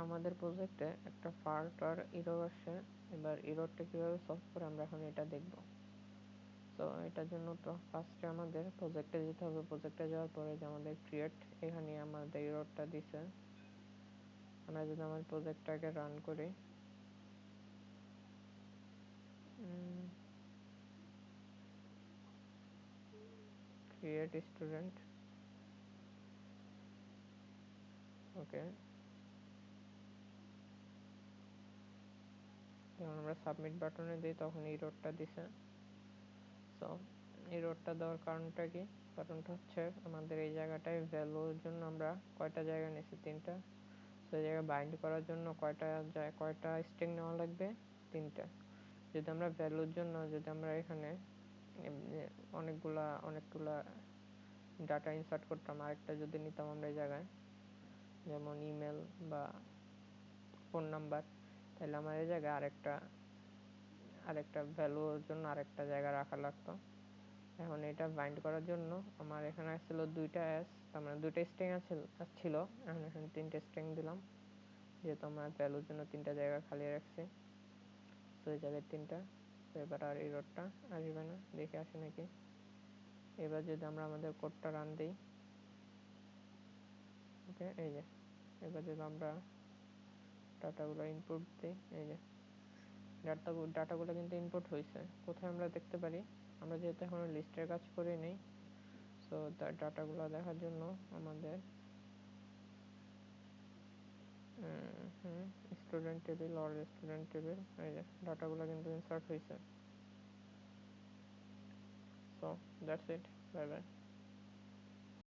আমাদের প্রজেক্টে একটা ফাল্ট আর এরর আসছে। এবার এররটা কীভাবে সলভ করে আমরা এখন এটা দেখব। তো এটার জন্য তো ফার্স্টে আমাদের প্রজেক্টে যেতে হবে। প্রজেক্টে যাওয়ার পরে যে আমাদের ক্রিয়েট, এখানে আমাদের এররটা দিছে। আমরা যদি আমার প্রজেক্টটাকে রান করি, ক্রিয়েট স্টুডেন্ট, ওকে, যখন আমরা সাবমিট বাটনে দিই তখন এররটা দিছে। সো এররটা দেওয়ার কারণটা কি? কারণটা হচ্ছে আমাদের এই জায়গাটায় ভ্যালুর জন্য আমরা কয়টা জায়গা নিয়েছি, 3টা। সেই জায়গায় বাইন্ড করার জন্য কয়টা স্ট্রিং নেওয়া লাগবে, 3টা। যদি আমরা ভ্যালুর জন্য যদি আমরা এখানে অনেকগুলা ডাটা ইনসার্ট করতাম, আরেকটা যদি নিতাম আমরা এই জায়গায়, যেমন ইমেল বা ফোন নাম্বার, তাহলে আমার এই জায়গায় আরেকটা ভ্যালুর জন্য আরেকটা জায়গা রাখা লাগতো। এখন এটা বাইন্ড করার জন্য আমার এখানে আসছিল 2টা এস, তার মানে 2টা স্ট্রিং ছিল। এখন এখানে 3টে স্ট্রিং দিলাম, যেহেতু আমরা ভ্যালুর জন্য 3টা জায়গা খালি রাখছি। তো এই জায়গায় 3টা। তো এবার আর এররটা আসবে না, দেখে আসে নাকি। এবার যদি আমরা আমাদের কোডটা রান দিই, ওকে, এই যে এবার যদি আমরা ডাটাগুলো ইনপুট দিই, এই যে ডাটাগুলো কিন্তু ইনপুট হয়েছে। কোথায় আমরা দেখতে পারি? আমরা যেহেতু এখন লিস্টের কাজ করি নেই, সো ডাটাগুলো দেখার জন্য আমাদের student table or student table, এই যে ডাটাগুলো কিন্তু ইনসার্ট হয়েছে। So that's it, bye bye.